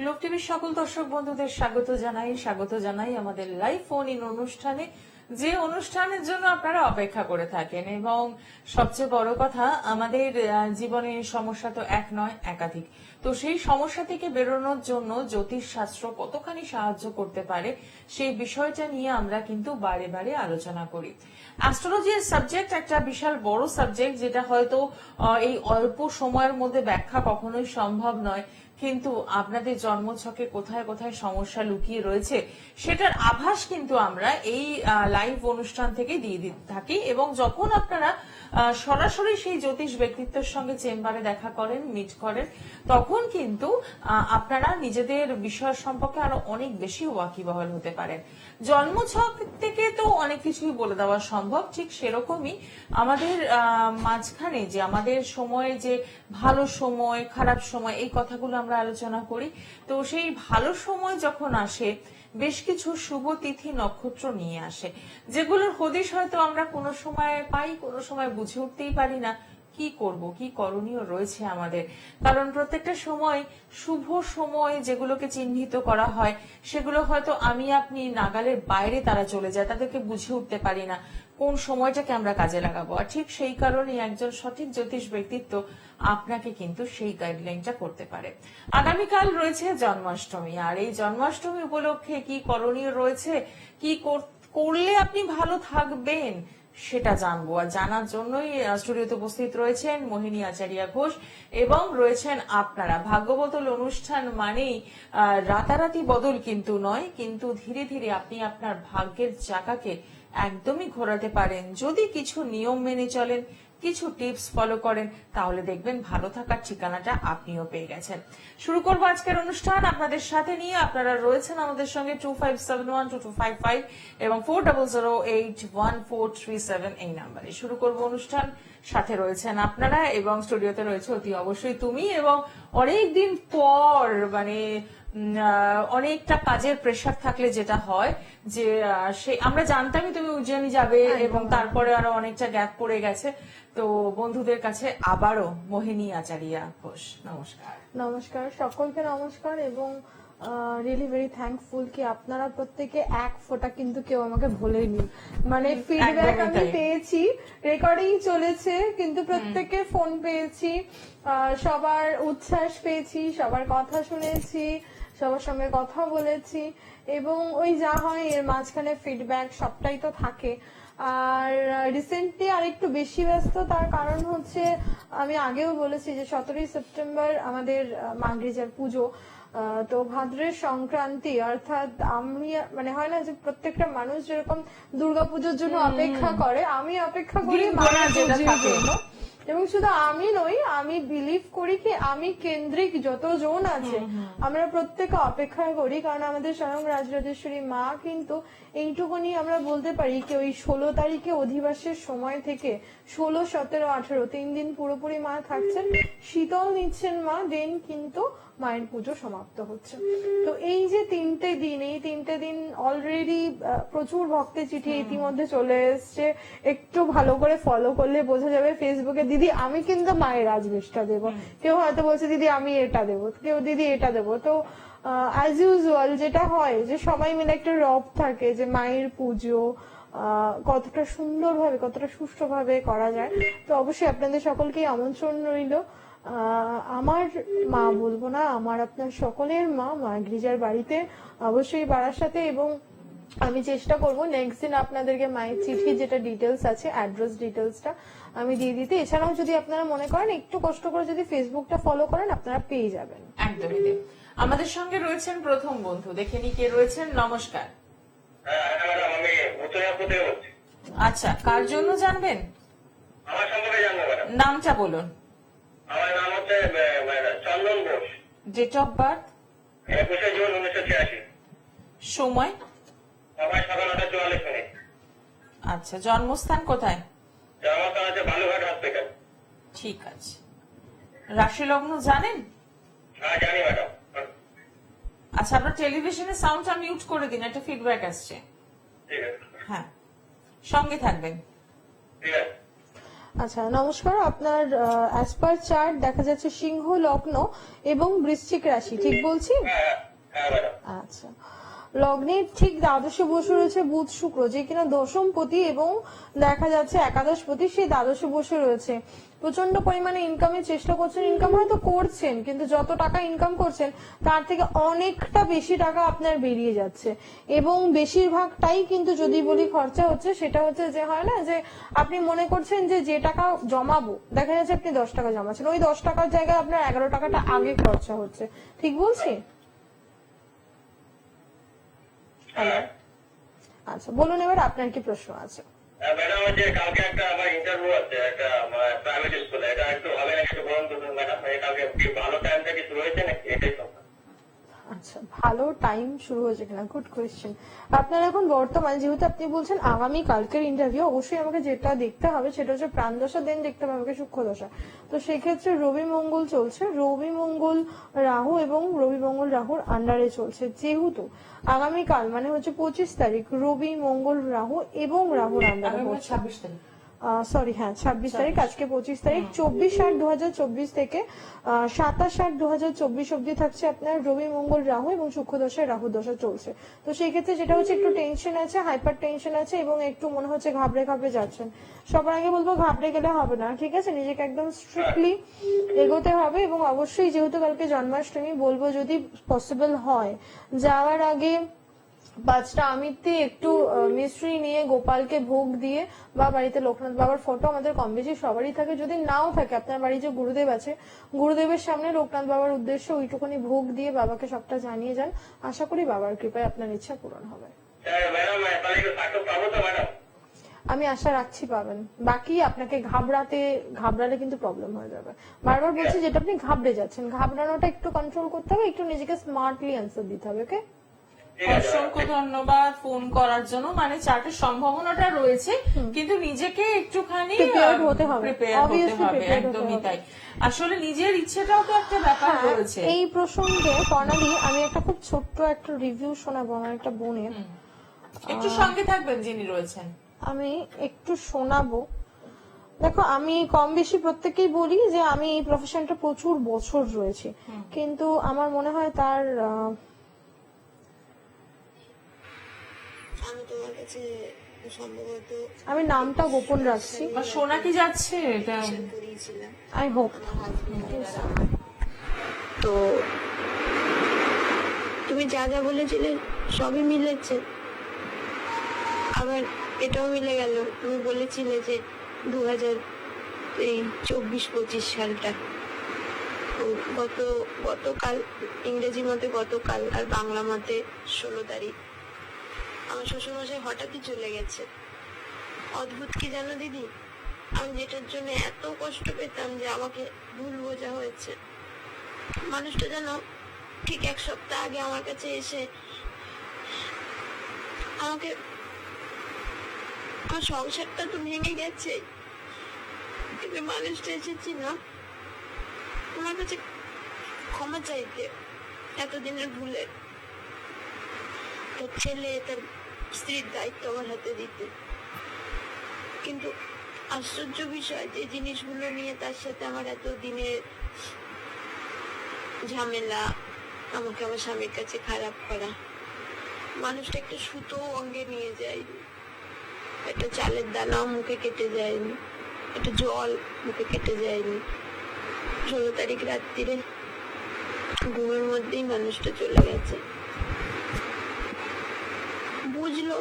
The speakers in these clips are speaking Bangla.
গ্লোব টিভির সকল দর্শক বন্ধুদের স্বাগত জানাই আমাদের লাইভ ফোন ইন অনুষ্ঠানে, যে অনুষ্ঠানের জন্য আপনারা অপেক্ষা করে থাকেন। এবং সবচেয়ে বড় কথা, আমাদের জীবনে সমস্যা তো এক নয়, একাধিক। তো সেই সমস্যা থেকে বেরোনোর জন্য জ্যোতিষ শাস্ত্র কতখানি সাহায্য করতে পারে, সেই বিষয়টা নিয়ে আমরা কিন্তু বারে বারে আলোচনা করি। অ্যাস্ট্রোলজির সাবজেক্ট একটা বিশাল বড় সাবজেক্ট, যেটা হয়তো এই অল্প সময়ের মধ্যে ব্যাখ্যা কখনোই সম্ভব নয়, কিন্তু আপনাদের জন্মছকে কোথায় কোথায় সমস্যা লুকিয়ে রয়েছে সেটার আভাস কিন্তু আমরা এই লাইভ অনুষ্ঠান থেকে দিয়ে দিতে থাকি। এবং যখন আপনারা সরাসরি সেই জ্যোতিষ ব্যক্তিত্বের সঙ্গে চেম্বারে দেখা করেন, মিট করেন, তখন কিন্তু আপনারা নিজেদের বিষয় সম্পর্কে আরো অনেক বেশি ওয়াকিবহাল হতে পারেন। জন্মছক থেকে তো অনেক কিছুই বলে দেওয়া সম্ভব, ঠিক সেরকমই আমাদের মাঝখানে যে আমাদের সময়ে যে ভালো সময়, খারাপ সময়, এই কথাগুলো আমরা আলোচনা করি। তো সেই ভালো সময় যখন আসে, বেশ কিছু শুভ তিথি নক্ষত্র নিয়ে আসে, যেগুলোর হদিশ হয়তো আমরা কোনো সময় পাই, কোনো সময় বুঝে উঠতেই পারি না কি করব, কি করণীয় রয়েছে আমাদের। কারণ প্রত্যেকটা সময়, শুভ সময় যেগুলোকে চিহ্নিত করা হয়, সেগুলো হয়তো আমি আপনি নাগালের বাইরে তারা চলে যায়, তাদেরকে বুঝে উঠতে পারি না কোন সময়টাকে আমরা কাজে লাগাবো। আর ঠিক সেই কারণে একজন সঠিক জ্যোতিষ ব্যক্তিত্ব আপনাকে কিন্তু সেই গাইডলাইনটা করতে পারে। আগামীকাল রয়েছে জন্মাষ্টমী, আর এই জন্মাষ্টমী উপলক্ষে কি করণীয় রয়েছে, কি করলে আপনি ভালো থাকবেন, সেটা জানবো। আর জানার জন্যই স্টুডিওতে উপস্থিত রয়েছেন মোহিনী আচারিয়া ঘোষ, এবং রয়েছেন আপনারা। ভাগ্যবদল অনুষ্ঠান মানেই রাতারাতি বদল কিন্তু নয়, কিন্তু ধীরে ধীরে আপনি আপনার ভাগ্যের চাকাকে একদমই ঘোরাতে পারেন যদি কিছু নিয়ম মেনে চলেন, কিছু টিপস ফলো করেন, তাহলে দেখবেন ভালো থাকার ঠিকানাটা আপনিও পেয়ে গেছেন। শুরু করবো আজকের অনুষ্ঠান আপনাদের সাথে নিয়ে। আপনারা রয়েছেন আমাদের সঙ্গে 25712255 এবং 40081437 এই নাম্বারে। শুরু করবো অনুষ্ঠান, সাথে রয়েছেন আপনারা, এবং স্টুডিওতে রয়েছে অতি অবশ্যই তুমি। এবং অনেকদিন পর, মানে অনেকটা কাজের প্রেশার থাকলে যেটা হয় যে আমরা জানতামই তুমি উজ্জয়িনী যাবে, এবং তারপরে আরো অনেকটা গ্যাপ পড়ে গেছে। তো বন্ধুদের কাছে আবারও মোহিনী আচারিয়া ঘোষ, নমস্কার। নমস্কার, সকলকে নমস্কার। এবং রিয়েলি ভেরি থ্যাঙ্কফুল কি আপনারা প্রত্যেকে এক ফোঁটা কিন্তু কেউ আমাকে ভোলেনি। মানে ফিডব্যাক আমি পেয়েছি, রেকর্ডিং চলেছে, কিন্তু প্রত্যেকে ফোন পেয়েছি, সবার উচ্ছ্বাস পেয়েছি, সবার কথা শুনেছি, সবার সঙ্গে কথা বলেছি, এবং ওই যা হয় এর মাঝখানে ফিডব্যাক সবটাই তো থাকে। আর রিসেন্টলি আর একটু বেশি ব্যস্ত, তার কারণ হচ্ছে আমি আগেও বলেছি যে 17ই সেপ্টেম্বর আমাদের মাগরিজার পুজো। তো ভাদ্রের সংক্রান্তি, অর্থাৎ আমি মানে হয় না যে প্রত্যেকটা মানুষ যেরকম দুর্গাপুজোর জন্য অপেক্ষা করে, আমি অপেক্ষা করি মায়ের পুজোর জন্য। এবং শুধু আমি নই, আমি বিলিভ করি কি আমি কেন্দ্রিক যতজন আছে আমরা প্রত্যেকে অপেক্ষা করি, কারণ আমাদের স্বয়ং রাজরাজেশ্বরী মা কিন্তু এইটুকুনি আমরা বলতে পারি কি ওই 16 তারিখে অধিবাসের সময় থেকে 16, 17, 18 3 দিন পুরোপুরি মা থাকছেন, শীতল নিচ্ছেন মা, দেন কিন্তু মায়ের পুজো সমাপ্ত হচ্ছে। তো এই যে এই তিনটে দিন অলরেডি প্রচুর ভক্তের চিঠি ইতিমধ্যে চলে এসছে। একটু ভালো করে ফলো করলে বোঝা যাবে ফেসবুকে, দিদি আমি কিন্তু মায়ের রাজবেশটা দেবো, কেউ হয়তো বলছে দিদি আমি এটা দেবো, কেউ দিদি এটা দেবো। তো অ্যাজ ইউজুয়াল যেটা হয় যে সবাই মিলে একটা রব থাকে যে মায়ের পুজো কতটা সুন্দরভাবে, কতটা সুষ্ঠুভাবে করা যায়। তো অবশ্যই আপনাদের সকলকেই আমন্ত্রণ রইল। আমার মা বলবো না, আমার আপনার সকলের মা গির্জার বাড়িতে অবশ্যই বাড়ার সাথে। এবং আমি চেষ্টা করব নেক্সট দিন আপনাদেরকে মায়ের চিঠি যেটা ডিটেলস আছে, অ্যাড্রেস ডিটেলসটা আমি দিয়ে দিতে। এছাড়াও যদি আপনারা মনে করেন একটু কষ্ট করে যদি ফেসবুকটা ফলো করেন, আপনারা পেয়ে যাবেন। একদমই। আমাদের সঙ্গে রয়েছেন প্রথম বন্ধু, দেখে নি কে রয়েছেন। নমস্কার। আচ্ছা, কার জন্য জানবেন? আমার সম্পর্কে জানবো ম্যাডাম। নামটা বলুন। আমার নাম হচ্ছে Chandan Ghosh. Date of birth? 21শে জুন 1986। সময়? সকাল 9:44। আচ্ছা, জন্মস্থান কোথায়? জন্মস্থান আছে বালুঘাট হসপিটাল। ঠিক আছে। রাশি লগ্ন জানেন? হ্যাঁ জানি ম্যাডাম। আচ্ছা, আপনার টেলিভিশনের সাউন্ডটা মিউট করে দিন, একটা ফিডব্যাক আসছে। ঠিক আছে। হ্যাঁ, সঙ্গে থাকবেন। ঠিক আছে। আচ্ছা, নমস্কার। আপনার অ্যাজ পার চার্ট দেখা যাচ্ছে সিংহ লগ্ন এবং বৃশ্চিক রাশি, ঠিক বলছি? হ্যাঁ হ্যাঁ ম্যাডাম। আচ্ছা, লগ্নের ঠিক দ্বাদশে বসে রয়েছে বুধ শুক্র, যে কিনা দশমপতি এবং দেখা যাচ্ছে একাদশপতি, সেই দ্বাদশে বসে রয়েছে। প্রচন্ড পরিমাণে ইনকামের চেষ্টা করছেন, ইনকাম হয়তো করছেন, কিন্তু যত টাকা ইনকাম করছেন তার থেকে অনেকটা বেশি টাকা আপনার বেরিয়ে যাচ্ছে, এবং বেশিরভাগটাই কিন্তু যদি বলি খরচা হচ্ছে, সেটা হচ্ছে যে হয় না যে আপনি মনে করছেন যে টাকা জমাবো, দেখা যাচ্ছে আপনি 10 টাকা জমাচ্ছেন, ওই 10 টাকার জায়গায় আপনার 11 টাকাটা আগে খরচা হচ্ছে, ঠিক বলছি? হ্যাঁ আচ্ছা, বলুন এবার আপনার কি প্রশ্ন আছে? ম্যাডাম, যে কালকে একটা আমার ইন্টারভিউ আছে একটা প্রাইভেট স্কুলে, এটা একটু হবে না একটু বলুন তো ম্যাডাম, কালকে কি ভালো টাইমটা কি শুরু হয়েছে নাকি, এটাই তো। আচ্ছা, ভালো টাইম শুরু হয়েছে কিনা, গুড কোয়েশ্চেন। আপনার এখন বর্তমানে যেহেতু আপনি বলছেন আগামী কালকের ইন্টারভিউ, অবশ্যই আমাকে যেটা দেখতে হবে সেটা হচ্ছে প্রাণদশা, দেন দেখতে হবে আমাকে সূক্ষ্ম দশা। তো সেক্ষেত্রে রবি মঙ্গল চলছে, রবি মঙ্গল রাহু এবং রবি মঙ্গল রাহুর আন্ডারে চলছে, যেহেতু আগামীকাল মানে হচ্ছে 25 তারিখ রবি মঙ্গল রাহু এবং রাহুর আন্ডারে পড়ছে। 26 তারিখ। সরি, হ্যাঁ 26 তারিখ, আজকে 25 তারিখ। 24/8/2024 থেকে 27/8/2024 অব্দি থাকছে আপনার রবি মঙ্গল রাহু এবং সূক্ষ্ম দশায় রাহু দশা চলছে। তো সেই ক্ষেত্রে যেটা হচ্ছে একটু টেনশন আছে, হাইপার টেনশন আছে, এবং একটু মনে হচ্ছে ঘাবড়ে ঘাবড়ে যাচ্ছেন। সবার আগে বলবো ঘাবড়ে গেলে হবে না, ঠিক আছে? নিজেকে একদম স্ট্রিক্টলি এগোতে হবে, এবং অবশ্যই যেহেতু কালকে জন্মাষ্টমী, বলবো যদি পসিবল হয় যাওয়ার আগে 5টা আমিত্তি একটু মিষ্টি নিয়ে গোপালকে ভোগ দিয়ে, বা বাড়িতে লোকনাথ বাবার ফটো আমাদের কম বেশি সবারই থাকে, যদি নাও থাকে আপনার বাড়ি যে গুরুদেব আছে, গুরুদেবের সামনে লোকনাথ বাবার উদ্দেশ্যে ওইটুকুনি ভোগ দিয়ে বাবাকে সবটা জানিয়ে যান। আশা করি বাবার কৃপায় আপনার ইচ্ছা পূরণ হবে। ম্যাডাম তাহলে একটু সাকসেস পাবো তো ম্যাডাম? আমি আশা রাখছি পাবেন। বাকি আপনাকে ঘাবড়ালে কিন্তু প্রবলেম হয়ে যাবে। বারবার বলছি, যেটা আপনি ঘাবড়ে যাচ্ছেন, ঘাবড়ানোটা একটু কন্ট্রোল করতে হবে, একটু নিজেকে স্মার্টলি অ্যান্সার দিতে হবে। ওকে, অসংখ্য ধন্যবাদ ফোন করার জন্য। মানে চার্টের সম্ভাবনাটা রয়েছে, কিন্তু নিজেকে একটুখানি Prepared হতে হবে। প্রিপেয়ার হতে Obviously হবে, prepared হতে একদমই হবে। তাই। আসলে নিজের ইচ্ছেটাও তো একটা ব্যাপার রয়েছে। এই প্রসঙ্গে প্রণালী, আমি একটা খুব ছোট্ট একটা রিভিউ শোনাবো আমার একটা বোনের। একটু সঙ্গে থাকবেন যিনি রয়েছেন। আমি একটু শোনাবো। দেখো, আমি কম বেশি প্রত্যেককেই বলি যে আমি এই প্রফেশনটা প্রচুর বছর রয়েছে, কিন্তু আমার মনে হয় তার আমি তোমার কাছে সম্ভবত আমি নামটা গোপন রাখছি, বা শোনা কি যাচ্ছে এটা? করিয়েছিলাম আই হোপ। তো তুমি যা যা বলেছিলে সবই মিলেছে, আবার এটাও মিলে গেল। তুমি বলেছিলে যে 2024-25 সালটা, তো গতকাল ইংরেজি মতে গতকাল, আর বাংলা মতে 16 তারিখ আমার শ্বশুরমশাই হঠাৎই চলে গেছে। অদ্ভুত কি জানো দিদি, আমি যেটার জন্য এত কষ্ট পেতাম যে আমাকে ভুল বোঝা হয়েছে, মানুষটা যেন ঠিক 1 সপ্তাহ আগে আমার কাছে এসে আমাকে, আমার সংসারটা তো ভেঙে গেছে, কিন্তু মানুষটা এসেছিল তোমার কাছে ক্ষমা চাইতে এতদিনের ভুলে, তার ছেলে তার স্ত্রীর দায়িত্ব আমার হাতে দিতে। কিন্তু আশ্চর্য বিষয়, যে জিনিসগুলো নিয়ে তার সাথে আমার এত দিনের ঝামেলা, আমাকে আমার স্বামীর কাছে খারাপ করা, মানুষটা একটা সুতো অঙ্গে নিয়ে যায়নি, একটা চালের দানাও মুখে কেটে যায়নি, একটা জল মুখে কেটে যায়নি। 16 তারিখ রাত্রিরে ঘুমের মধ্যেই মানুষটা চলে গেছে। বুঝলো,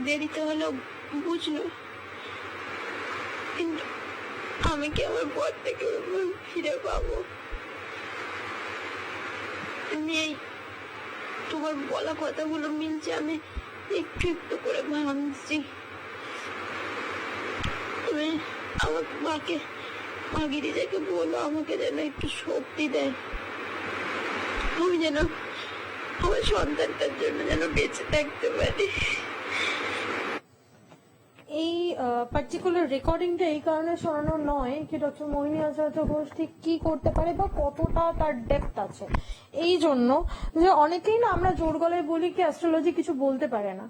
দেরিতে হলেও বুঝলো, কিন্তু আমি কি আমার পর থেকে ফিরে পাবো? আমি এই তোমার বলা কথাগুলো মিলছে, আমি একটু একটু করে ভাবছি। তুমি আমার মাকে, মা গিরিজাকে বলো আমাকে যেন একটু শক্তি দেয়, আমি যেন আমার সন্তানটার জন্য যেন বেঁচে থাকতে পারি। এই পার্টিকুলার রেকর্ডিংটা এই কারণে শোনানো নয় কি ডক্টর মোহিনী আচার্য ঘোষ ঠিক কি করতে পারে বা কতটা তার ডেপথ আছে, এই জন্য যে অনেকেই না আমরা জোর গলায় বলি কি অ্যাস্ট্রোলজি কিছু বলতে পারে না।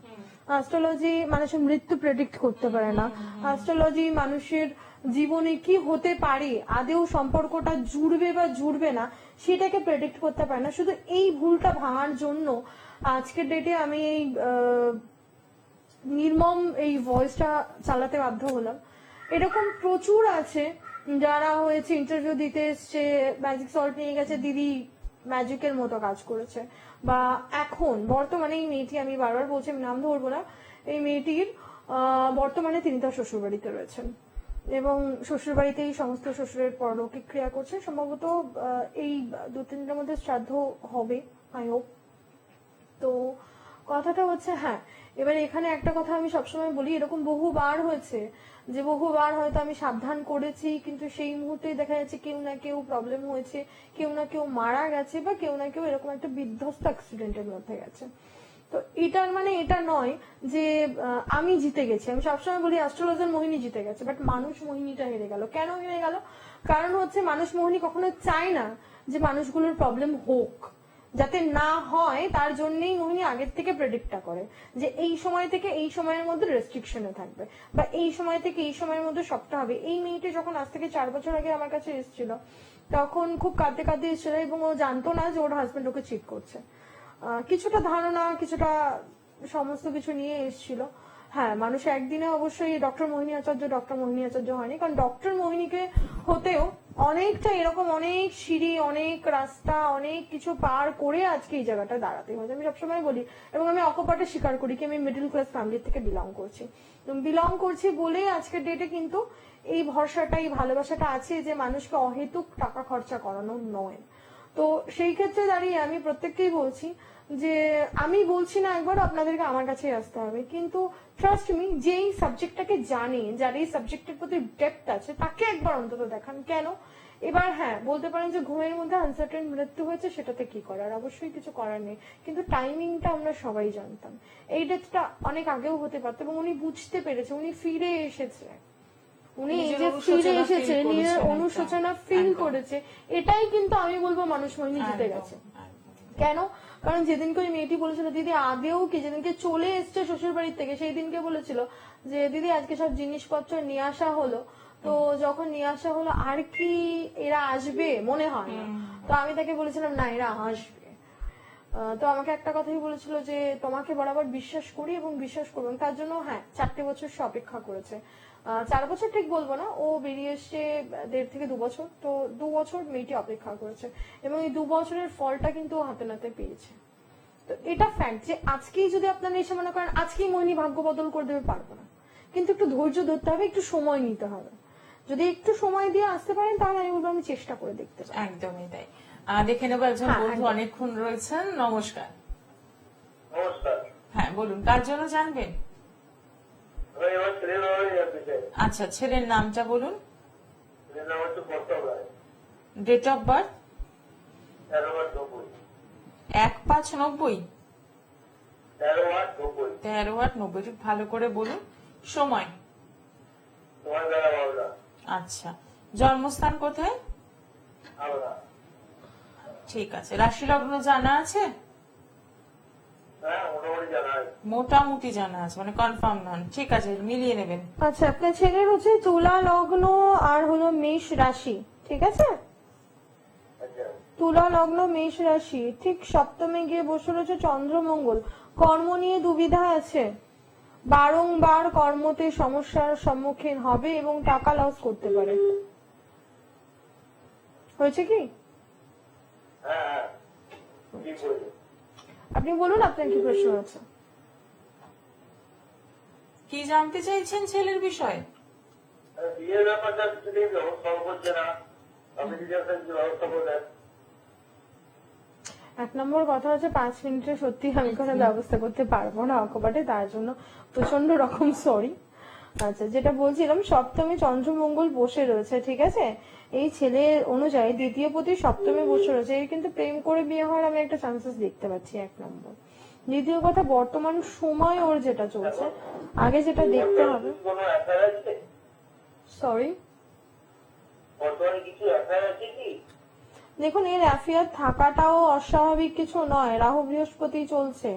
অ্যাস্ট্রোলজি মানুষের মৃত্যু প্রেডিক্ট করতে পারে না। অ্যাস্ট্রোলজি মানুষের জীবনে কি হতে পারে, আদেও সম্পর্কটা জুড়বে বা জুড়বে না সেটাকে প্রেডিক্ট করতে পারে না। শুধু এই ভুলটা ভাঙার জন্য আজকের ডেটে আমি এই নির্মম এই ভয়েসটা চালাতে বাধ্য হলাম। এরকম প্রচুর আছে যারা হয়েছে ইন্টারভিউ দিতে এসছে, ম্যাজিক সল্ট নিয়ে গেছে, দিদি ম্যাজিকের মতো কাজ করেছে। বা এখন বর্তমানে এই মেয়েটি, আমি বারবার বলছি আমি নাম ধরবো না, এই মেয়েটির বর্তমানে তিনি তার শ্বশুর বাড়িতে রয়েছেন এবং শ্বশুর বাড়িতেই সমস্ত শ্বশুরের পরলৌকিক ক্রিয়া করছে। সম্ভবত এই 2-3 দিনের মধ্যে শ্রাদ্ধ হবে, আই হোপ। তো কথাটা হচ্ছে, হ্যাঁ এবার এখানে একটা কথা আমি সবসময় বলি, এরকম বহুবার হয়েছে যে বহুবার হয়তো আমি সাবধান করেছি, কিন্তু সেই মুহূর্তে দেখা যাচ্ছে কেউ না কেউ প্রবলেম হয়েছে, কেউ না কেউ মারা গেছে, বা কেউ না কেউ এরকম একটা বিধ্বস্ত অ্যাক্সিডেন্টের মধ্যে গেছে। তো এটার মানে এটা নয় যে আমি জিতে গেছি। আমি সবসময় বলি অ্যাস্ট্রোলজার মোহিনী জিতে গেছে, বাট মানুষ মোহিনীটা হেরে গেল। কেন হেরে গেল? কারণ হচ্ছে মানুষ মোহিনী কখনো চায় না যে মানুষগুলোর প্রবলেম হোক, যাতে না হয় তার জন্যই মোহিনী আগের থেকে প্রেডিক্টটা করে যে এই সময় থেকে এই সময়ের মধ্যে রেস্ট্রিকশনে থাকবে, বা এই সময় থেকে এই সময়ের মধ্যে সবটা হবে। এই মেয়েটি যখন আজ থেকে 4 বছর আগে আমার কাছে এসেছিল, তখন খুব কাঁদতে কাঁদতে এসেছিল এবং ও জানতো না যে ওর হাজবেন্ড ওকে চিট করছে। কিছুটা ধারণা, কিছুটা সমস্ত কিছু নিয়ে এসেছিল। হ্যাঁ, মানুষ একদিনে অবশ্যই ডক্টর মোহিনী আচার্য হয়নি, কারণ ডক্টর মোহিনীকে হতেও অনেকটা এরকম অনেক সিঁড়ি, অনেক রাস্তা, অনেক কিছু পার করে আজকে এই জায়গাটা দাঁড়াতে হয়েছে। আমি সবসময় বলি এবং আমি অকপটে স্বীকার করি কি আমি মিডল ক্লাস ফ্যামিলি থেকে বিলং করছি বলেই আজকের ডেটে কিন্তু এই ভরসাটা, এই ভালোবাসাটা আছে যে মানুষকে অহেতুক টাকা খরচা করানো নয়। তো সেই ক্ষেত্রে দাঁড়িয়ে আমি প্রত্যেককেই বলছি যে আমি বলছি না একবার আপনাদেরকে আমার কাছে আসতে হবে, কিন্তু ট্রাস্ট মি, যে এই সাবজেক্টটাকে জানে, যার এই সাবজেক্টের প্রতি ডেপথ আছে, তাকে একবার অন্তত দেখান। কেন? এবার হ্যাঁ বলতে পারেন যে ঘুমের মধ্যে আনসার্টেন মৃত্যু হয়েছে, সেটাতে কি করার, অবশ্যই কিছু করার নেই, কিন্তু টাইমিংটা আমরা সবাই জানতাম। এই ডেটটা অনেক আগেও হতে পারতো এবং উনি বুঝতে পেরেছে, উনি ফিরে এসেছে, উনি এই যে ফিরে এসেছে, নিজের অনুশোচনা ফিল করেছে, এটাই কিন্তু আমি বলবো মানুষ মোহিনী জিতে গেছে। কেন? কারণ যেদিনকে ওই মেয়েটি বলেছিল দিদি আদেও কি, যেদিনকে চলে এসছে শ্বশুর বাড়ির থেকে, সেই দিনকে বলেছিল যে দিদি আজকে সব জিনিসপত্র নিয়ে আসা হলো, তো যখন নিয়ে আসা হলো আর কি এরা আসবে মনে হয় না। তো আমি তাকে বলেছিলাম না, এরা আসবে। তো আমাকে একটা কথাই বলেছিল যে তোমাকে বরাবর বিশ্বাস করি এবং বিশ্বাস করবো, তার জন্য হ্যাঁ 4 বছর সে অপেক্ষা করেছে। 4 বছর ঠিক বলবো না, ও বেরিয়ে এসছে 1.5 থেকে 2 বছর, তো 2 বছর মেয়েটি অপেক্ষা করেছে এবং এই 2 বছরের ফলটা কিন্তু ও হাতে নাতে পেয়েছে। তো এটা ফ্যাক্ট যে আজকেই যদি আপনারা এসে মনে করেন আজকেই মোহিনী ভাগ্য বদল করে দেবে, পারবো না, কিন্তু একটু ধৈর্য ধরতে হবে, একটু সময় নিতে হবে। যদি একটু সময় দিয়ে আসতে পারেন তাহলে আমি বলবো আমি চেষ্টা করে দেখতে পারি। একদমই তাই। দেখে নেবো একজন বন্ধু অনেকক্ষণ রয়েছেন। নমস্কার। নমস্কার। হ্যাঁ বলুন, কার জন্য জানবেন? আমি আমার ছেলের ব্যাপারে জানতে চাই। আচ্ছা, ছেলের নামটা বলুন। ছেলের নাম হচ্ছে Pratap Roy. Date of birth? 13/90। 1/5/90? 13/90। 13/90, একটু ভালো করে বলুন। সময়? তোমার বেলা বাবলা। আচ্ছা, জন্মস্থান কোথায়? আমরা। ঠিক আছে, রাশি লগ্ন জানা আছে? হ্যাঁ, মোটামুটি জানা আছে। মোটামুটি জানা আছে, মানে কনফার্ম নন। ঠিক আছে, মিলিয়ে নেবেন। আচ্ছা, আপনার ছেলের হচ্ছে তুলা লগ্ন আর হলো মেষ রাশি, ঠিক আছে? আচ্ছা। তুলা লগ্ন মেষ রাশি, ঠিক সপ্তমে গিয়ে বসে রয়েছে চন্দ্রমঙ্গল। কর্ম নিয়ে দুবিধা আছে, বারংবার কর্মতে সমস্যার সম্মুখীন হবে এবং টাকা লস করতে পারে। হয়েছে কি? হ্যাঁ হ্যাঁ, ঠিক বলেছো। আপনি বলুন আপনার কি প্রশ্ন আছে। কি জানতে চাইছেন ছেলের বিষয়ে? বিয়ের ব্যাপারটা কিছুদিন ব্যবস্থা করছে না, আপনি যদি একটা কিছু ব্যবস্থা করে দেন। 1 নম্বর কথা হচ্ছে 5 মিনিটে সত্যি আমি কোনো ব্যবস্থা করতে পারবো না অকপটে, তার জন্য প্রচন্ড রকম সরি। আচ্ছা, যেটা বলছিলাম, সপ্তমে চন্দ্রমঙ্গল বসে রয়েছে, ঠিক আছে? এই ছেলের অনুযায়ী দ্বিতীয় পতি সপ্তমে বসে রয়েছে, এর কিন্তু প্রেম করে বিয়ে হওয়ার আমি একটা চান্সেস দেখতে পাচ্ছি, 1 নম্বর। দ্বিতীয় কথা, বর্তমান সময় ওর যেটা চলছে, আগে যেটা দেখতে হবে। কোনো অ্যাফেয়ার আছে? সরি, বর্তমানে কিছু অ্যাফেয়ার আছে কি? দেখুন এর অ্যাফেয়ার থাকাটাও অস্বাভাবিক কিছু নয়, রাহু বৃহস্পতি চলছে।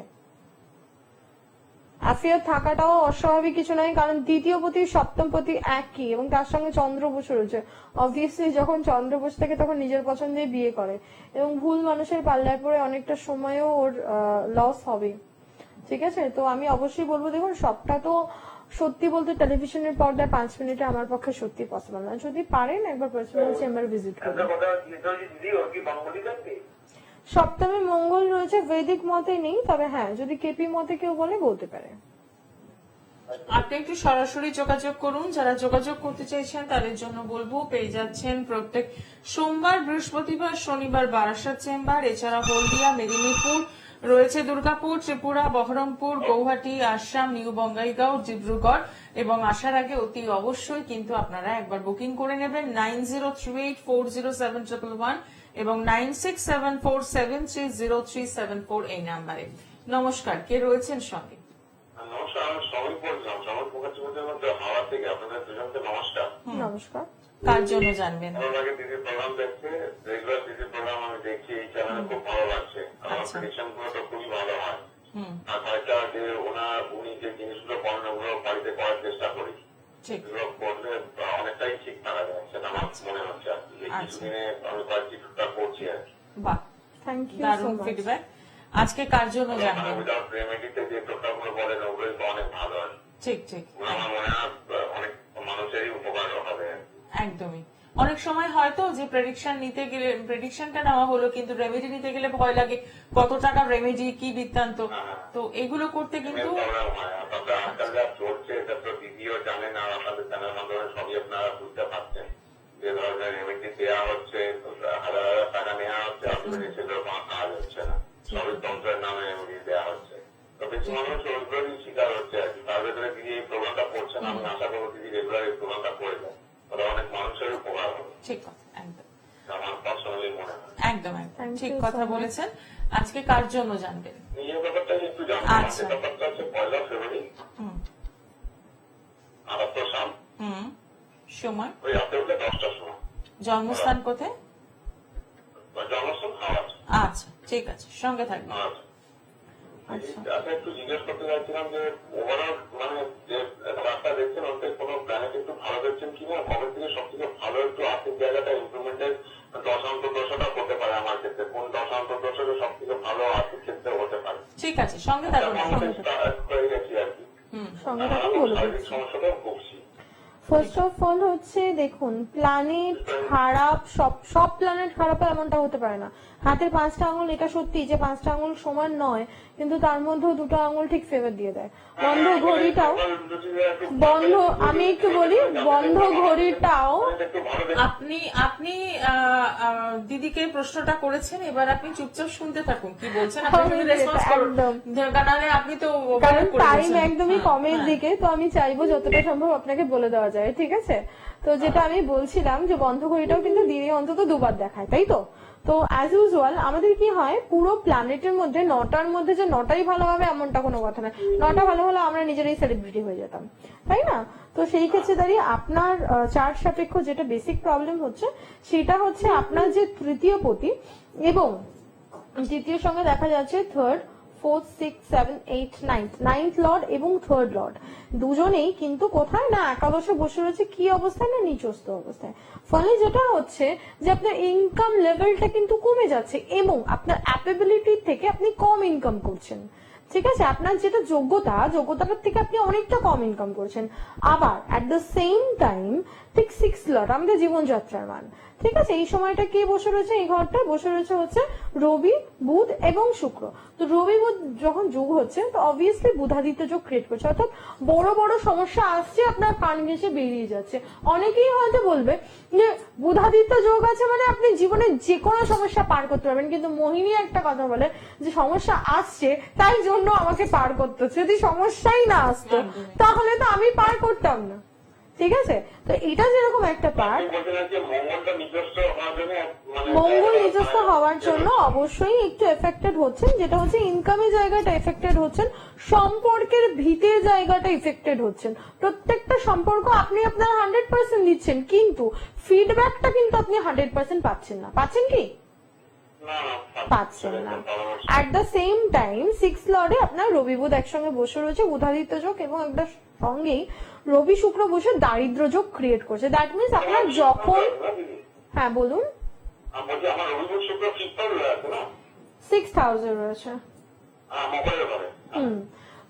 অ্যাফেয়ার থাকাটাও অস্বাভাবিক কিছু নয়, কারণ দ্বিতীয় পতি সপ্তম পতি একই এবং তার সঙ্গে চন্দ্র বসে রয়েছে। অবভিয়াসলি যখন চন্দ্র বসে থাকে তখন নিজের পছন্দে বিয়ে করে এবং ভুল মানুষের পাল্লায় পরে অনেকটা সময়ও ওর লস হবে। ঠিক আছে, তো আমি অবশ্যই বলবো, দেখুন সবটা তো সত্যি বলতে টেলিভিশনের পর্দায় 5 মিনিটে আমার পক্ষে সত্যি পসিবল না। যদি পারেন একবার পার্সোনাল চেম্বার ভিজিট করুন। দিদি ওর কি বাঙালি থাকবে? সপ্তমে মঙ্গল রয়েছে, বৈদিক মতে নেই, তবে হ্যাঁ যদি কেপি মতে কেউ বলে বলতে পারে। আপনি একটু সরাসরি যোগাযোগ করুন। যারা যোগাযোগ করতে চাইছেন তাদের জন্য বলবো, পেয়ে যাচ্ছেন প্রত্যেক সোমবার, বৃহস্পতিবার, শনিবার বারাসাত চেম্বার, এছাড়া হলদিয়া, মেদিনীপুর রয়েছে, দুর্গাপুর, ত্রিপুরা, বহরমপুর, গৌহাটি, আসাম, নিউ বঙ্গাইগাঁও, ডিব্রুগড়। এবং আসার আগে অতি অবশ্যই কিন্তু আপনারা একবার বুকিং করে নেবেন 9038407111 এবং 9674730374 এই নাম্বারে। নমস্কার, কে রয়েছেন সঙ্গে? নমস্কার, আমি সময় বলছিলাম, সময় মুখার্জির মধ্যে হাওড়া থেকে। আপনাদের দুজনকে নমস্কার। নমস্কার। কার জন্য জানবেন? ভালো লাগে দিদির প্রোগ্রাম দেখতে, রেগুলার দিদির প্রোগ্রাম আমি দেখি এই চ্যানেলে, খুব ভালো লাগছে। আমার আচ্ছা। প্রেডিকশন গুলো তো খুবই ভালো হয়। হুম, আর কয়েকটা যে উনি যে জিনিসগুলো করেন ওগুলো বাড়িতে করার চেষ্টা করি, ঠিক। এগুলো করলে অনেকটাই ঠিক থাকা যায়, সেটা আমার মনে হচ্ছে আর কি। এই কিছুদিনে আমি কয়েকটি টুকটাক করছি আর কি। বাহ, থ্যাংক ইউ সো দারুণ মাচ। ফিডব্যাক। আজকে কার জন্য জানবেন? উইদাউট রেমেডিতে যে প্রোগ্রামগুলো বলেন ওগুলো তো অনেক ভালো আর কি। ঠিক ঠিক, আমার মনে হয় অনেক মানুষেরই উপকার হবে। একদমই। অনেক সময় হয়তো যে প্রেডিকশন নিতে গেলে, প্রেডিকশনটা নেওয়া হলো কিন্তু রেমেডি নিতে গেলে ভয় লাগে, কত টাকা রেমেডি, কি বৃত্তান্ত। তো এগুলো করতে কিন্তু প্রবলেম হয়। আপনাদের আজকাল যা চলছে এটা তো দিদিও জানেন, আর আপনাদের চ্যানেল মাধ্যমে সবই আপনারা বুঝতে পারছেন। যে ধরনের রেমেডি দেওয়া হচ্ছে, হাজার হাজার টাকা নেওয়া হচ্ছে, আপনাদের সেগুলো কোনো কাজ হচ্ছে না, সবই তন্ত্রের নামে রেমেডি দেওয়া হচ্ছে। তো কিছু মানুষ ওইগুলোরই শিকার হচ্ছে আর কি। তার ভেতরে দিদি এই প্রোগ্রামটা করছেন, আমি আশা করবো দিদি রেগুলার এই প্রোগ্রামটা করে দেন, তাহলে অনেক মানুষের উপকার হবে, ঠিক কথা, একদম আমার পার্সোনালি মনে হয়। একদম একদম Thank ঠিক you কথা so much. বলেছেন। আজকে কার জন্য জানবেন? নিজের ব্যাপারটা একটু জানবো। আচ্ছা। আমাদের ব্যাপারটা হচ্ছে 1 ফেব্রুয়ারি, হুম 8 শাম, হুম, সময়, ওই রাতে উঠে 10টার সময়। জন্মস্থান কোথায়? জন্মস্থান হাওড়া। আচ্ছা, ঠিক আছে, সঙ্গে থাকবেন। আচ্ছা, আচ্ছা। আচ্ছা, একটু জিজ্ঞেস করতে চাইছিলাম যে ওভারঅল মানে যে রাস্তা দেখছেন ওতে কোনো প্ল্যানেট একটু ভালো দেখছেন কিনা, কবে থেকে সব থেকে ভালো একটু আর্থিক জায়গাটা ইমপ্রুভমেন্টের দশান্তর্দশাটা হতে পারে আমার ক্ষেত্রে, কোন দশান্তর্দশাটা সব থেকে ভালো আর্থিক ক্ষেত্রে হতে পারে? ঠিক আছে, সঙ্গে থাকুন। হয়ে গেছি আর কি। হুম, সঙ্গে থাকুন, আমি বলে শারীরিক দিচ্ছি। সমস্যাটাও ভুগছি। ফার্স্ট অফ অল হচ্ছে, দেখুন প্ল্যানেট খারাপ, সব প্ল্যানেট খারাপ এমনটা হতে পারে না। হাতের 5টা আঙুল, এটা সত্যি যে 5টা আঙুল সমান নয়, কিন্তু তার মধ্যেও 2টো আঙুল ঠিক ফেভার দিয়ে দেয়। বন্ধ ঘড়িটাও বন্ধ, আমি একটু বলি, বন্ধ ঘড়িটাও আপনি আপনি দিদিকে প্রশ্নটা করেছেন, এবার আপনি চুপচাপ শুনতে থাকুন কি বলছেন, আপনি যদি রেসপন্স করুন, নাহলে আপনি তো কারণ overlap করে টাইম দিয়েছেন। একদমই হ্যাঁ, কমের হ্যাঁ। দিকে, তো আমি চাইবো যতটা সম্ভব আপনাকে বলে দেওয়া যায়, ঠিক আছে? তো যেটা আমি বলছিলাম যে বন্ধ ঘড়িটাও কিন্তু দিনে অন্তত 2বার দেখায়, তাই তো? তো অ্যাজ ইউজুয়াল আমাদের কি হয়, পুরো প্ল্যানেটের মধ্যে 9টার মধ্যে যে 9টাই ভালো হবে এমনটা কোনো কথা না। 9টা ভালো হলে আমরা নিজেরাই সেলিব্রিটি হয়ে যেতাম, তাই না? তো সেই ক্ষেত্রে দাঁড়িয়ে আপনার চার্ট সাপেক্ষ যেটা বেসিক প্রবলেম হচ্ছে, সেটা হচ্ছে আপনার যে তৃতীয় পতি এবং দ্বিতীয় সঙ্গে দেখা যাচ্ছে 3rd, 4th, 6th, 7th, 8th, 9th Lord এবং 3rd লর্ড দুজনেই কিন্তু কোথায় না একাদশে বসে রয়েছে, কি অবস্থায় না নিচস্থ অবস্থায়। ফলে যেটা হচ্ছে যে আপনার ইনকাম লেভেলটা কিন্তু কমে যাচ্ছে এবং আপনার অ্যাপেবিলিটি থেকে আপনি কম ইনকাম করছেন। ঠিক আছে, আপনার যেটা যোগ্যতাটার থেকে আপনি অনেকটা কম ইনকাম করছেন। আবার অ্যাট দ্য সেম টাইম ঠিক 6th লর্ড আমাদের জীবনযাত্রার মান, ঠিক আছে, এই সময়টা কে বসে রয়েছে, এই ঘরটায় বসে রয়েছে হচ্ছে রবি, বুধ এবং শুক্র। তো রবি বুধ যখন যোগ হচ্ছে, তো অবভিয়াসলি বুধাদিত্য যোগ ক্রিয়েট করছে, অর্থাৎ বড় বড় সমস্যা আসছে আপনার কান ঘেঁষে বেরিয়ে যাচ্ছে। অনেকেই হয়তো বলবে যে বুধাদিত্য যোগ আছে মানে আপনি জীবনে যে কোনো সমস্যা পার করতে পারবেন, কিন্তু মোহিনী একটা কথা বলে যে সমস্যা আসছে তাই জন্য আমাকে পার করতে হচ্ছে, যদি সমস্যাই না আসতো তাহলে তো আমি পার করতাম না, ঠিক আছে? তো এটা যেরকম একটা পার্ট, মঙ্গল নিজস্ব হওয়ার জন্য অবশ্যই একটু এফেক্টেড হচ্ছেন, যেটা হচ্ছে ইনকামের জায়গাটা এফেক্টেড হচ্ছেন, সম্পর্কের ভিতের জায়গাটা এফেক্টেড হচ্ছেন। প্রত্যেকটা সম্পর্ক আপনি আপনার 100% দিচ্ছেন, কিন্তু ফিডব্যাকটা কিন্তু আপনি 100% পাচ্ছেন না। পাচ্ছেন কি? না পাচ্ছেন না। অ্যাট দ্য সেম টাইম 6 লর্ডে আপনার রবি বুধ একসঙ্গে বসে রয়েছে, বুধাদিত্য যোগ, এবং একটা সঙ্গেই রবি শুক্র বসে দারিদ্র যোগ ক্রিয়েট করছে। দ্যাট মিনস আপনার যখন, হ্যাঁ বলুন, বলছি আমার রবিবার শুক্র ফিফথ আছে না, 6th হাউসে রয়েছে। মোবাইলে করে।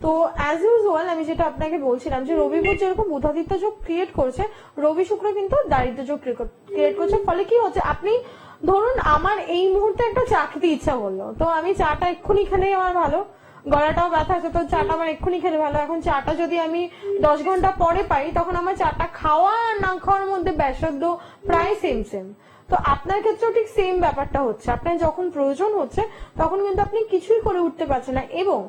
তো অ্যাজ ইউজুয়াল আমি যেটা আপনাকে বলছিলাম যে রবি বুধ যেরকম বুধাদিত্য যোগ ক্রিয়েট করছে, রবি শুক্র কিন্তু দারিদ্র যোগ ক্রিয়েট করছে। ফলে কি হচ্ছে, আপনি ধরুন আমার এই মুহূর্তে একটা চা খেতে ইচ্ছা করলো, তো আমি চাটা এক্ষুনি খেলেই আমার ভালো, গলাটাও ব্যথা আছে, তো চাটা আমার এক্ষুনি খেলে ভালো। এখন চাটা যদি আমি 10 ঘন্টা পরে পাই, তখন আমার চাটা খাওয়া আর না খাওয়ার মধ্যে ব্যাসার্ধ প্রায় সেম। তো আপনার ক্ষেত্রেও ঠিক সেম ব্যাপারটা হচ্ছে, আপনার যখন প্রয়োজন হচ্ছে তখন কিন্তু আপনি কিছুই করে উঠতে পারছেন না। এবং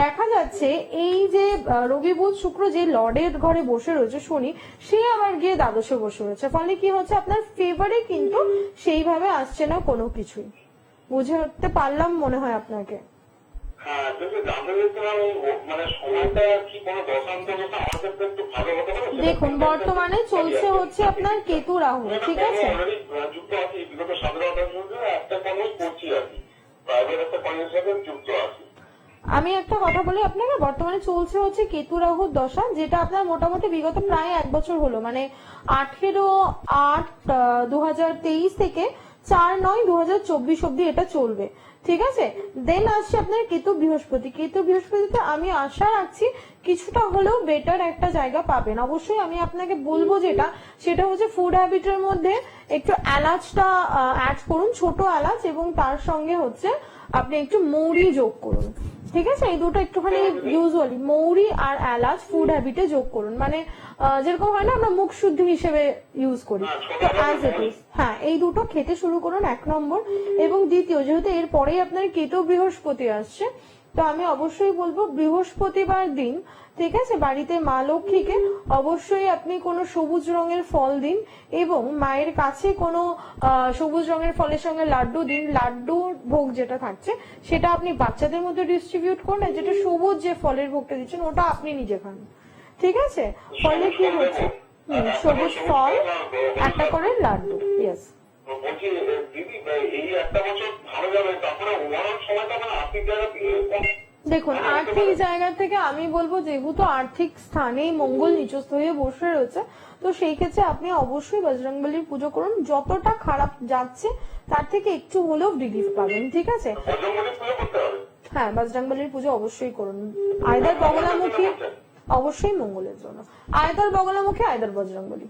দেখা যাচ্ছে এই যে রবি বুধ শুক্র যে লর্ডের ঘরে বসে রয়েছে শনি, সে আবার গিয়ে দ্বাদশে বসে রয়েছে। ফলে কি হচ্ছে, আপনার ফেভারে কিন্তু সেইভাবে আসছে না কোনো কিছুই। বুঝে উঠতে পারলাম মনে হয় আপনাকে? হ্যাঁ, কিন্তু জানতে চাইছিলাম মানে সময়টা কি কোনো দশান্ত হচ্ছে আমার ক্ষেত্রে একটু ভালো হতে পারে? দেখুন, বর্তমানে চলছে হচ্ছে আপনার কেতু রাহু, ঠিক আছে? যুক্ত আছি বিগত 17-18 বছর একটা কলেজ করছি আর কি, প্রাইভেট একটা কলেজের সাথে যুক্ত আছি। আমি একটা কথা বলি আপনাকে, বর্তমানে চলছে হচ্ছে কেতু রাহুর দশা, যেটা আপনার মোটামুটি বিগত প্রায় 1 বছর হলো, মানে 18/8/2023 থেকে 4/9/2024 অব্দি এটা চলবে, ঠিক আছে? দেন আসছে আপনার কেতু বৃহস্পতি। কেতু বৃহস্পতিতে আমি আশা রাখছি কিছুটা হলেও বেটার একটা জায়গা পাবেন। অবশ্যই আমি আপনাকে বলবো সেটা হচ্ছে ফুড হ্যাবিটের মধ্যে একটু এলাচটা অ্যাড করুন, ছোট এলাচ, এবং তার সঙ্গে হচ্ছে আপনি একটু মৌরি যোগ করুন, ঠিক আছে? এই দুটো একটুখানি ইউজুয়ালি মৌরি আর এলাচ ফুড হ্যাবিটে যোগ করুন, মানে যেরকম হয় না আমরা মুখ শুদ্ধি হিসেবে ইউজ করি, তো অ্যাজ ইট ইজ। হ্যাঁ, এই দুটো খেতে শুরু করুন 1 নম্বর। এবং দ্বিতীয়, যেহেতু এরপরেই আপনার কেতু বৃহস্পতি আসছে, তো আমি অবশ্যই বলবো বৃহস্পতিবার দিন, ঠিক আছে, বাড়িতে মা লক্ষ্মীকে অবশ্যই আপনি কোনো সবুজ রঙের ফল দিন, এবং মায়ের কাছে কোনো সবুজ রঙের ফলের সঙ্গে লাড্ডু দিন। লাড্ডুর ভোগ যেটা থাকছে সেটা আপনি বাচ্চাদের মধ্যে ডিস্ট্রিবিউট করুন, আর যেটা সবুজ যে ফলের ভোগটা দিচ্ছেন ওটা আপনি নিজে খান, ঠিক আছে? ফলে কি হচ্ছে, সবুজ ফল, একটা করে লাড্ডু। ইয়েস। বলছি দিদি, এই একটা বছর ভালো যাবে, তারপরে ওভারঅল সময়টা মানে আর্থিক জায়গা থেকে দেখুন, আর্থিক জায়গা থেকে আমি বলবো যেহেতু আর্থিক স্থানেই মঙ্গল নিচস্থ হয়ে বসে রয়েছে, তো সেই ক্ষেত্রে আপনি অবশ্যই বজরংবলীর পুজো করুন। যতটা খারাপ যাচ্ছে তার থেকে একটু হলেও রিলিফ পাবেন, ঠিক আছে? বজরংবলী পুজো করতে হবে। হ্যাঁ, বজরংবলীর পুজো অবশ্যই করুন, আয়দার বগলামুখী, অবশ্যই মঙ্গলের জন্য, আয়দার বগলামুখী, আয়দার বজরংবলী।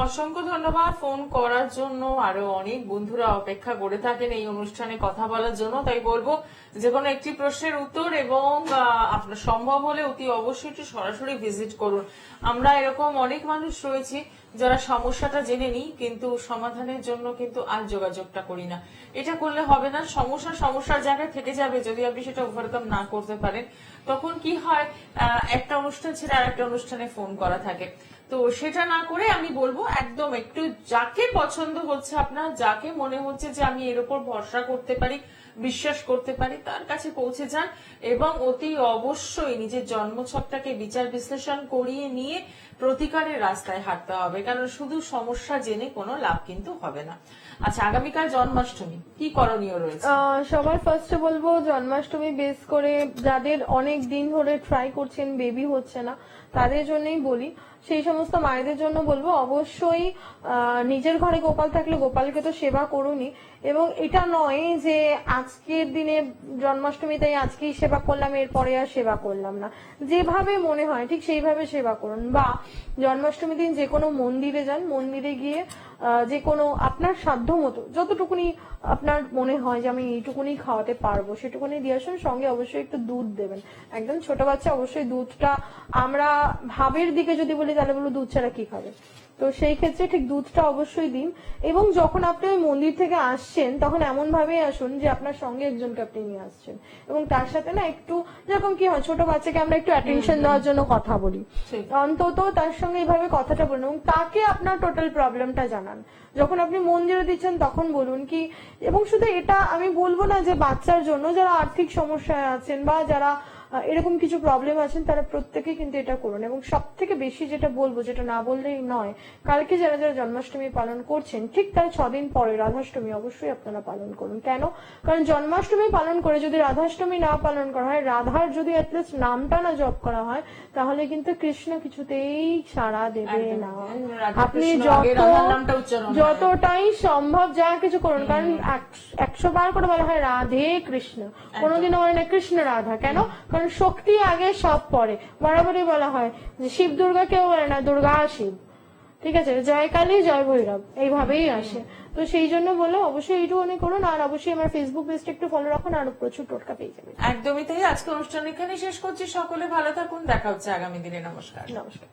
অসংখ্য ধন্যবাদ ফোন করার জন্য। আরো অনেক বন্ধুরা অপেক্ষা করে থাকেন এই অনুষ্ঠানে কথা বলার জন্য, তাই বলবো যে কোনো একটি প্রশ্নের উত্তর এবং আপনার সম্ভব হলে অতি অবশ্যই একটু সরাসরি ভিজিট করুন। আমরা এরকম অনেক মানুষ রয়েছি যারা সমস্যাটা জেনে নিই কিন্তু সমাধানের জন্য কিন্তু আর যোগাযোগটা করি না। এটা করলে হবে না, সমস্যার জায়গায় থেকে যাবে যদি আপনি সেটা ওভারকাম না করতে পারেন। তখন কি হয়, একটা অনুষ্ঠান ছেড়ে আর একটা অনুষ্ঠানে ফোন করা থাকে, তো সেটা না করে আমি বলবো একদম একটু যাকে পছন্দ হচ্ছে আপনার, যাকে মনে হচ্ছে যে আমি এর উপর ভরসা করতে পারি, বিশ্বাস করতে পারি, তার কাছে পৌঁছে যান এবং অতি অবশ্যই নিজের জন্মছকটাকে বিচার বিশ্লেষণ করিয়ে নিয়ে প্রতিকারের রাস্তায় হাঁটতে হবে, কারণ শুধু সমস্যা জেনে কোনো লাভ কিন্তু হবে না। আচ্ছা, আগামীকাল জন্মাষ্টমী, কি করণীয় রয়েছে? সবার ফার্স্টে বলবো জন্মাষ্টমী বেস করে যাদের অনেক দিন ধরে ট্রাই করছেন বেবি হচ্ছে না তাদের জন্যই বলি, সেই সমস্ত মায়েদের জন্য বলবো অবশ্যই নিজের ঘরে গোপাল থাকলে গোপালকে তো সেবা করুনই, এবং এটা নয় যে আজকের দিনে জন্মাষ্টমী তাই আজকেই সেবা করলাম এরপরে আর সেবা করলাম না, যেভাবে মনে হয় ঠিক সেইভাবে সেবা করুন। বা জন্মাষ্টমী দিন যে কোনো মন্দিরে যান, মন্দিরে গিয়ে যে কোনো আপনার সাধ্য মতো যতটুকুনি আপনার মনে হয় যে আমি এইটুকুনি খাওয়াতে পারবো সেটুকুনি দিয়ে আসুন। সঙ্গে অবশ্যই একটু দুধ দেবেন, একদম ছোট বাচ্চা অবশ্যই দুধটা, আমরা ভাবের দিকে যদি বলি তাহলে বলবো দুধ ছাড়া কি খাবে, তো সেই ক্ষেত্রে ঠিক দুধটা অবশ্যই দিন। এবং যখন আপনি ওই মন্দির থেকে আসছেন তখন এমন ভাবে আসুন যে আপনার সঙ্গে একজনকে আপনি নিয়ে আসছেন, এবং তার সাথে না একটু যেরকম কি হয় ছোট বাচ্চাকে আমরা একটু অ্যাটেনশন দেওয়ার জন্য কথা বলি, অন্তত তার সঙ্গে এইভাবে কথাটা বলুন এবং তাকে আপনার টোটাল প্রবলেমটা জানান। যখন আপনি মন্দিরে দিচ্ছেন তখন বলুন কি, এবং শুধু এটা আমি বলবো না যে বাচ্চার জন্য, যারা আর্থিক সমস্যায় আছেন বা যারা এরকম কিছু প্রবলেম আছেন তারা প্রত্যেকেই কিন্তু এটা করুন। এবং সব থেকে বেশি যেটা বলবো, যেটা না বললেই নয়, কালকে যারা যারা জন্মাষ্টমী পালন করছেন ঠিক তার 6 দিন পরে রাধাষ্টমী অবশ্যই আপনারা পালন করুন। কেন? কারণ জন্মাষ্টমী পালন করে যদি রাধাষ্টমী না পালন করা হয়, রাধার যদি অ্যাটলিস্ট নামটা না জপ করা হয়, তাহলে কিন্তু কৃষ্ণ কিছুতেই সাড়া দেবে না। আপনি যতটাই সম্ভব যা কিছু করুন, কারণ 100 বার করে বলা হয় রাধে কৃষ্ণ, কোনোদিনও বলে না কৃষ্ণ রাধা। কেন? কারণ শক্তি আগে, সব পরে। বরাবরই বলা হয় যে শিব দুর্গা কেউ বলে না, দুর্গা শিব, ঠিক আছে, জয় কালী জয় ভৈরব, এইভাবেই আসে। তো সেই জন্য বলে অবশ্যই এইটুকুনি করুন। আর অবশ্যই আমার ফেসবুক পেজটা একটু ফলো রাখুন, আরো প্রচুর টোটকা পেয়ে যাবেন। একদমই তাই। আজকে অনুষ্ঠান এখানে শেষ করছি। সকলে ভালো থাকুন, দেখা হচ্ছে আগামী দিনে। নমস্কার। নমস্কার।